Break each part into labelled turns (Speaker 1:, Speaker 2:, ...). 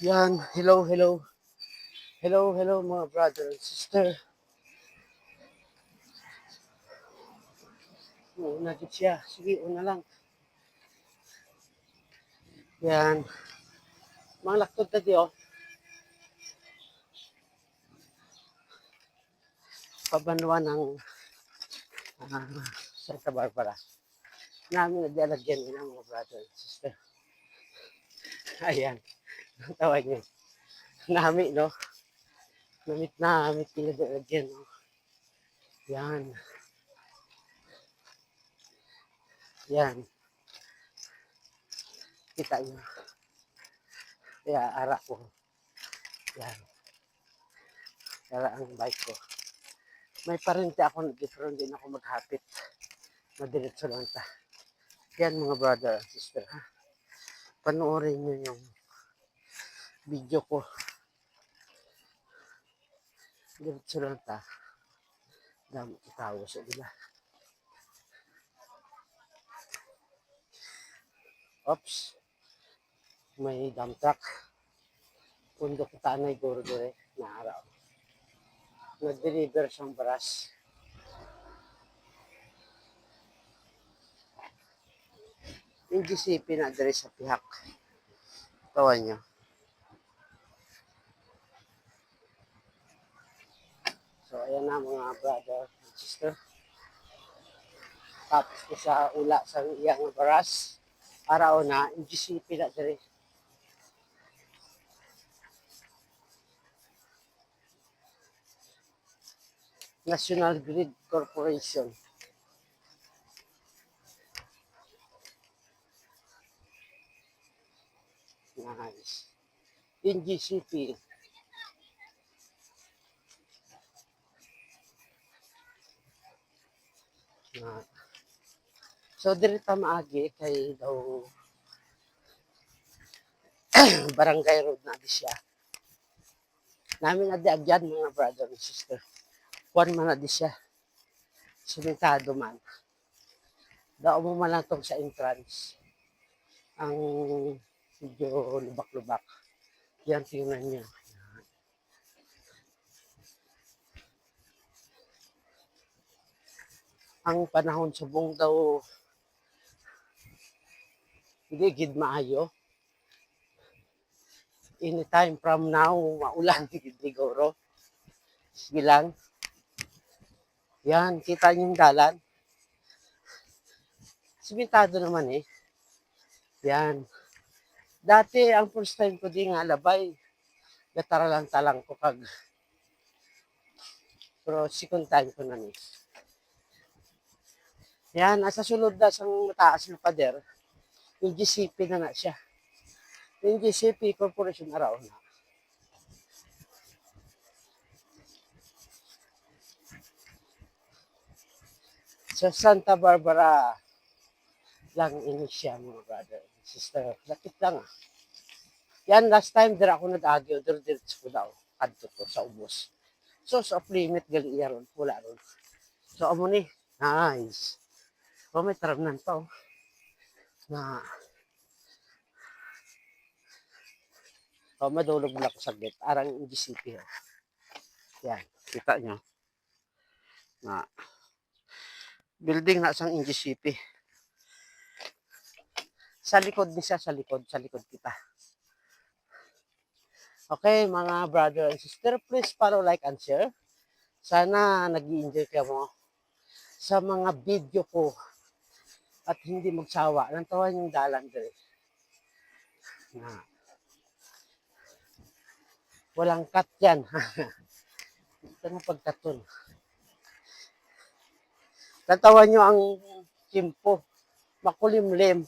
Speaker 1: Yan, hello, hello. Hello, hello mga brother and sister. Una din siya. Sige, una lang. Yan. Mga laktod na di, oh. Pabanwa ng Santa Barbara. Namin na dialagyan nila mga brother and sister. Ayan. Ang tawag niyo. Nami, no? Namit pinadalagyan, no? Yan. Yan. Kita niyo. Kaya ara ko. Yan. Ara ang bike ko. May parente ako na different din ako maghapit. Madiretso lang ta. Yan mga brother and sister, ha? Panoorin niyo yung video ko. Diretso lang ta. Dami itawo sa ila. Oops. May dump truck. Pundok tanay guro dire na araw. Nag-deliver siyang baras. Yung GCP na dire sa pihak. Tawan nyo. So, ayan na mga brother and sister. Tapos ko sa ula sa iyang baras. Araw na, yung GCP na dire. National Grid Corporation. Nice. Yung GCP. Na. So, dirita maagi kay daw barangay road na di siya. Namin na di agyan mga brother and sister. Kuwan man na di siya. Simentado man. Dao mo man lang tong sa entrance. Ang medyo lubak-lubak. Yan, tingnan niyo. Ang panahon subong daw hindi gid maayo. Anytime from now, maulan gid siguro. Sige lang. Yan, kita niyo yung dalan. Simentado naman eh. Yan. Dati, ang first time ko di nga labay. Gatara lang talang ko kag. Pero second time ko na ni. Yan, nasa sulod na sang mataas na pader. Yung GCP na na siya. Yung GCP Corporation araw na. Sa Santa Barbara lang ini siya mga brother sister. Lapit lang ah. Yan, last time dira ako nag-agyo, diretso ko daw. Kadto ko sa ubos. So, sa off-limit gali iya ron. Wala ron. So, amo ni. Nice. O, may taramnan pa oh. Na, o, madulog na ako saglit. Arang GCP oh. Yan, kita nyo. Na, building na sang GCP. Sa likod ni siya, sa likod kita. Okay, mga brother and sister, please follow, like, and share. Sana nag-i-enjoy kayo mo sa mga video ko at hindi magsawa. Nantawan yung dalan dito. Na, walang cut yan. Ito na pagkaton. Nantawan nyo ang kimpo. Makulimlim.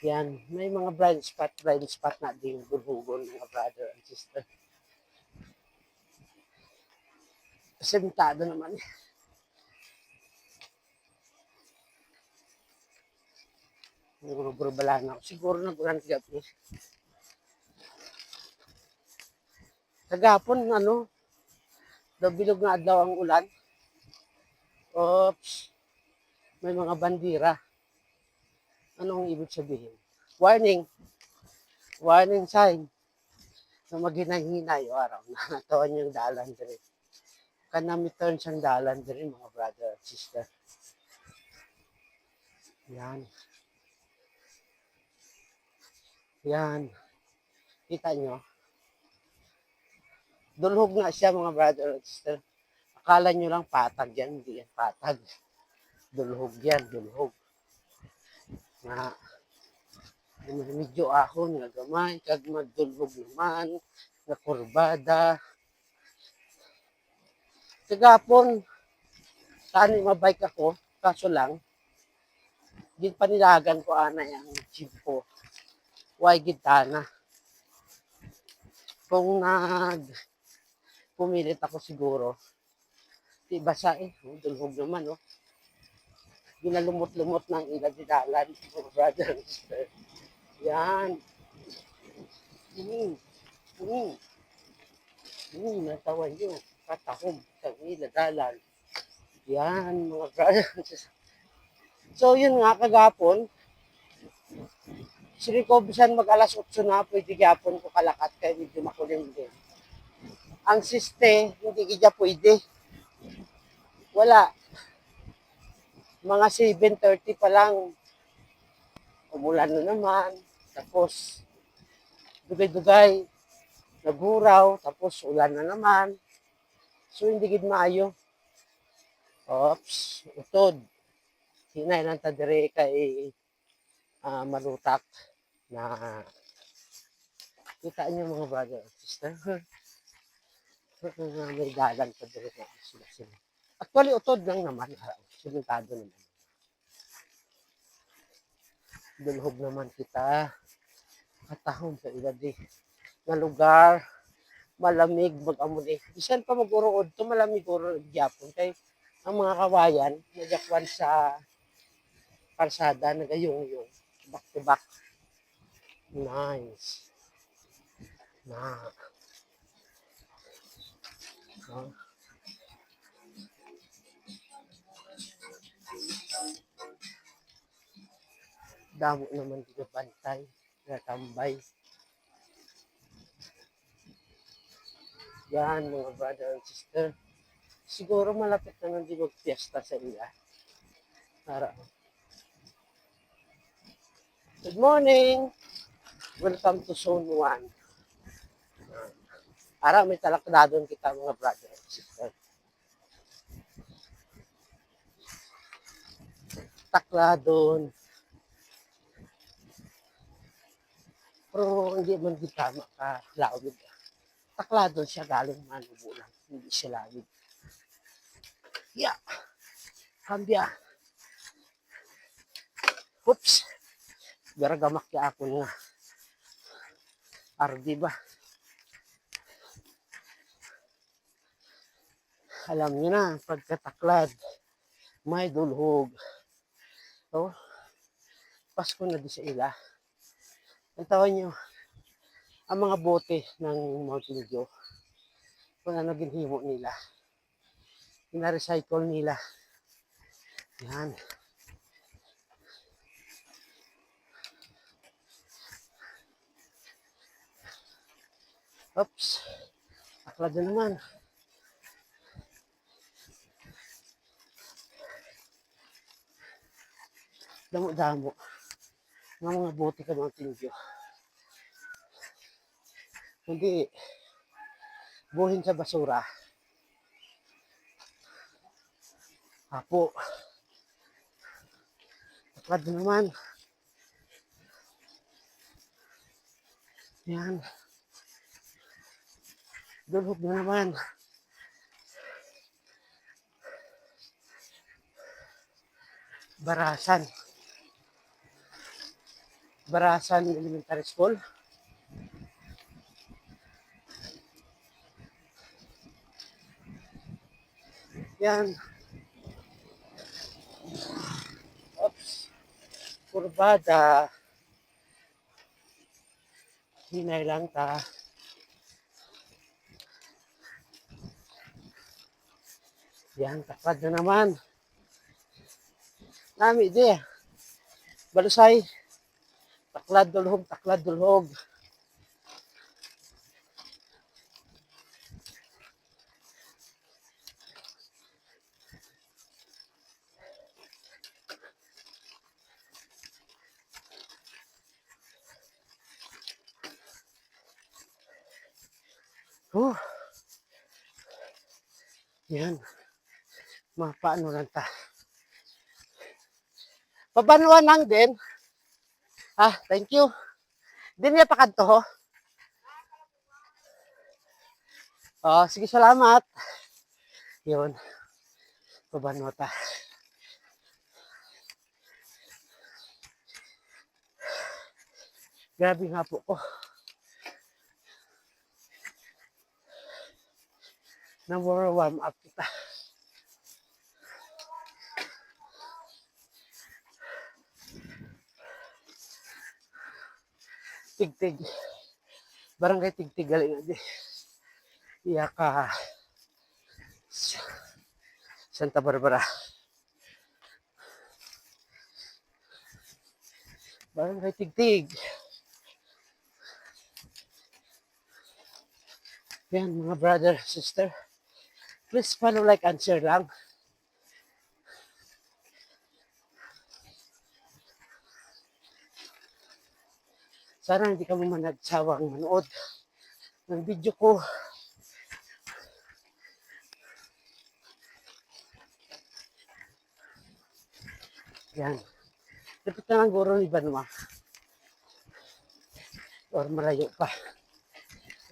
Speaker 1: Yan. May mga blind spot na din burbugon mga brother and sister. Sentado naman. Siguro bala na. Siguro na bulan gabi. Kagapon, ano, bilog na adlaw ang ulan. Oops. May mga bandira. Anong ibig sabihin? Warning. Warning sign na maghinay-hinay o araw na natawan yung dalan diri. Kanami turn siyang dalan diri mga brother at sister. Yan. Yan. Kita nyo? Dulhog na siya mga brother at sister. Akala nyo lang patag yan. Hindi yan patag. Dulhog yan. Dulhog. Na medyo ahon nga gamay. Kag magdulhog naman. Na kurbada. Kagapon, tani mabike ako. Kaso lang, gid panilagan ko ana yung jeep ko. Why gitana? Kung pumilit ako siguro, di basa dulhog naman, no? Ginalumot-lumot ng ilang didalan, mga brother and sister. Yan. Natawan nyo. Katahom sa iladalan. Yan, mga brother and sister. So, yun nga, kagapon, siri ko bisan mag alas 8 na, pwede gapon ko kalakat kaya medyo makulim din. Ang siste, hindi kaya pwede. Wala. Mga 7:30 pa lang, umulan na naman. Tapos, dugay-dugay, naghuraw, tapos ulan na naman. So, hindi gid maayo. Oops, utod. Hinay lang ta dire kay malutak na kita niyo mga brother and sister. May dalan pa dire na sila. Actually, utod lang naman. Simentado naman. Dulhog naman kita. Katahon sa iladi na lugar. Malamig mag-amuli. Bisan pa mag-urood to malamig urood gyapon kay ang mga kawayan nagyakwan sa kalsada nagayong-yung back to back. Nice. Na. Oh. Damo naman dito bantay, natambay. Yan mga brother and sister. Siguro malapit naman din mag-fiesta sa ila. Para. Good morning! Welcome to Zone 1. Para may talakdadon kita mga brother and sister. Takladon. Pero hindi man kita makalawid. Takladon siya galing manubulan. Hindi siya lawid. Yeah. Kambya. Oops. Garagamak ya ako nga. Ardi ba? Alam niyo na, pagkataklad, may dulhog. So, Pasko na di sa ila. Ang tawag nyo, ang mga bote ng Mountain Dew, kung ano ginhimo nila, ina-recycle nila. Yan. Oops. Taklad na naman. Damo-damo. Mga bote ka Mountain Dew. Hindi buhin sa basura. Apo. Taklad na naman. Yan. Dulhog na naman. Barasan. Barasan Elementary School. Yan. Oops. Kurbada. Hinay lang ta. Yan, taklad na naman. Nami di. Balusay. Taklad dulhog, taklad dulhog. Oh, yan. Mapaano lang ta. Pabanuan lang din. Ah, thank you. Di niya pakadto ho. Oh, sige, salamat. Yun. Pabanuan ta. Grabe nga po ko. Na-warm up kita. Tigtig. Barangay Tigtig galing di. Iya ka. Santa Barbara. Barangay Tigtig. Yan mga brother, sister. Please follow, like, and share lang. Sana hindi ka mo managsawang manood ng video ko. Yan. Dapat na lang guro iba naman. Or malayo pa.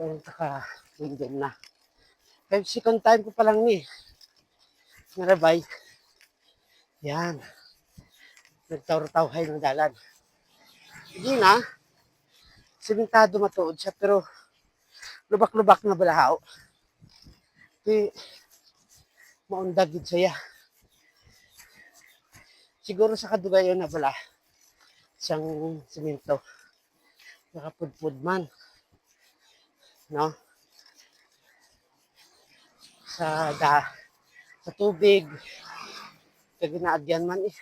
Speaker 1: Or taka-tundin na. Kaya second time ko pa lang ni. Narabay. Yan. Nagtawr-tawhay ng dalan. Hindi na. Simentado matuod siya pero lubak-lubak na balahaw. Di maundag yun siya. Siguro sa kadugayon na bala. Siyang simento. Nakapudpud man. No? Sa tubig. Kaya ginaadyan man eh.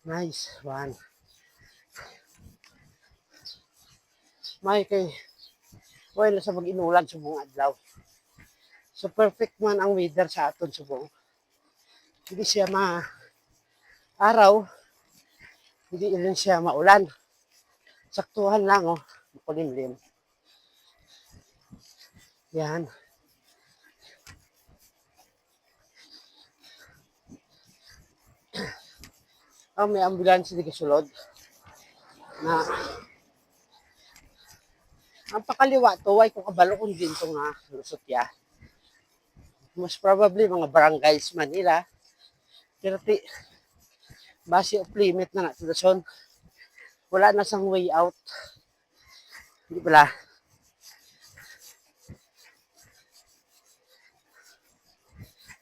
Speaker 1: Nice one. May kay well sa mag-inulan sa buong adlaw. So perfect man ang weather sa aton subong. Hindi siya araw, hindi rin siya maulan. Saktuhan lang oh, makulimlim. Yan. Oh, may ambulansya di kasulod na ang pakaliwa to, way kung kabalo kung dito nga lusot ya. Most probably mga barangays Manila. Pero base of limit na natin son. Wala na sang way out. Hindi pala.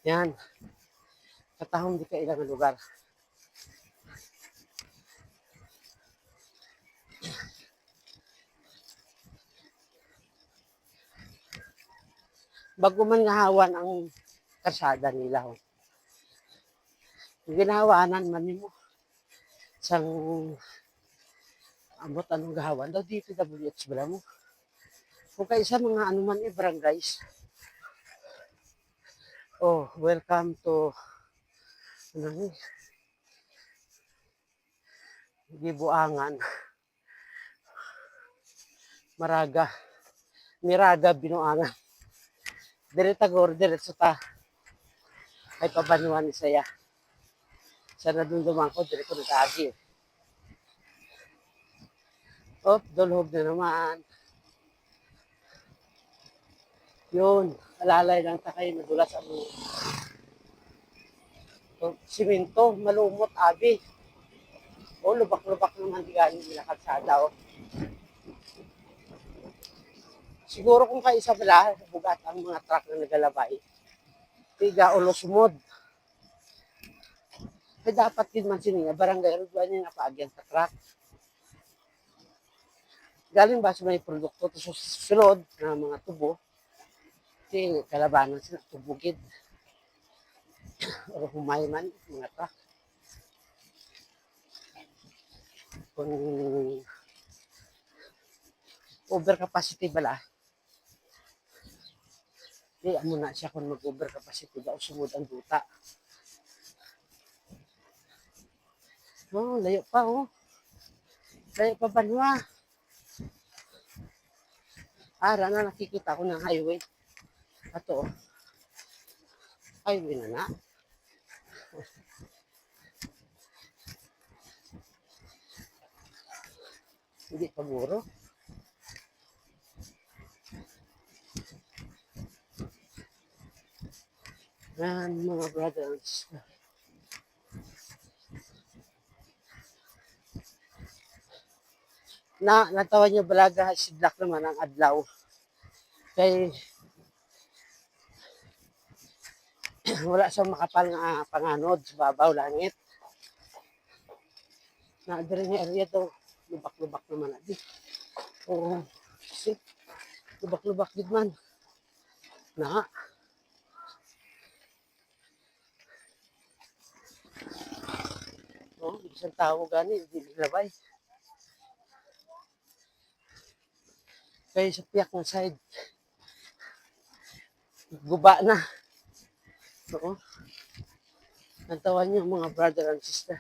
Speaker 1: Yan. Katahong di ka ilang lugar. Bago man nahawan ang kasada nila. Oh. Ginahawanan man mo. Sang amot anong gahawan daw dito WH bala mo. Kung kaisa mga ano man barangays. Oh, welcome to Gibuangan. Miraga, Binuangan. Diretso ta. Ay pabanuan ni saya. Sana dun dumangko, dire ko nag-agi. Oh, dulhog na naman. Yun, alalay lang ta kayo, nadulas ang simento, malumot, abi. O, lubak-lubak naman di galing nila kalsada. O. Siguro kung kaisa bala, bugat ang mga truck na nagalabay. Tiga o lusmod. Kaya dapat din man sininga, barangay, ruduan niya napaagyan sa truck. Galing ba sa may produkto to sulod na mga tubo, kasi kalabanan sila tubugid. O humay man, mga truck. Kung overcapacity bala, di amo na siya kung mag-overcapacity daw sumud ang duta. Oh, layo pa oh. Layo pa banwa. Para na nakikita ko ng highway. Ato, highway na na. Hindi paguro. Yan, mga brothers. Natawa niyo balaga, sidlak naman ang adlaw. Kay wala sa makapal nga panganod sa babaw langit. Na diri nga area to, lubak-lubak naman adi. Oo, shit. Lubak-lubak gid man. Na. Oh, isang tao gani, hindi labay. Kaya sa piyak ng side, guba na. Oo. Natawan niyo mga brother and sister.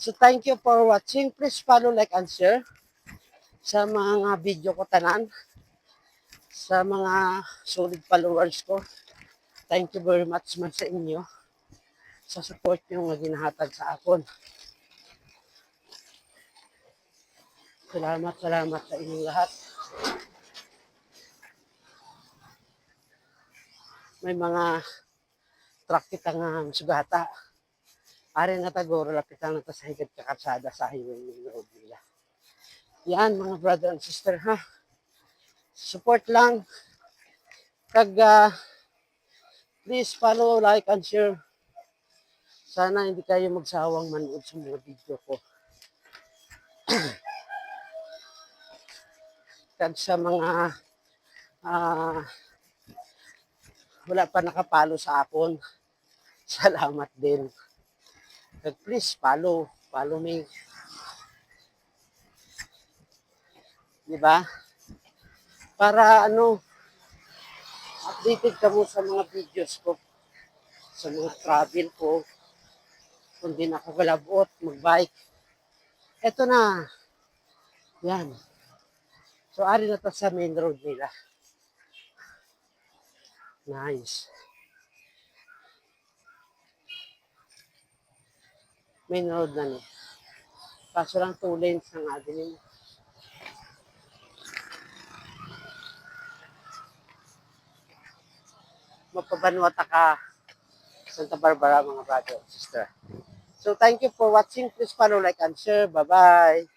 Speaker 1: So thank you for watching. Please follow, like, and share sa mga video ko tanan. Sa mga solid followers ko. Thank you very much man sa inyo. Sa support nyo nga ginahatag sa akon. Salamat sa inyong lahat. May mga truck kita nga sugata. Ari na tagoro, lapitan na sa higit kakarsada sa highway ng road nila. Yan mga brother and sister ha. Support lang. Kag please follow, like, and share. Sana hindi kayo magsawang manood sa mga video ko. Kag sa mga wala pa nakapalo sa akon. Salamat din. Kag please follow me. Di ba? Para updated ka mo sa mga videos ko. Sa mga travel ko. Kung di na ako galabot, magbike. Eto na. Yan. So, ari na to sa main road nila. Nice. Main road na ni. Kaso lang 2 lanes ng avenue. Mapabanwata ka Santa Barbara mga brother and sister. So thank you for watching. Please follow, like, and share. Bye-bye.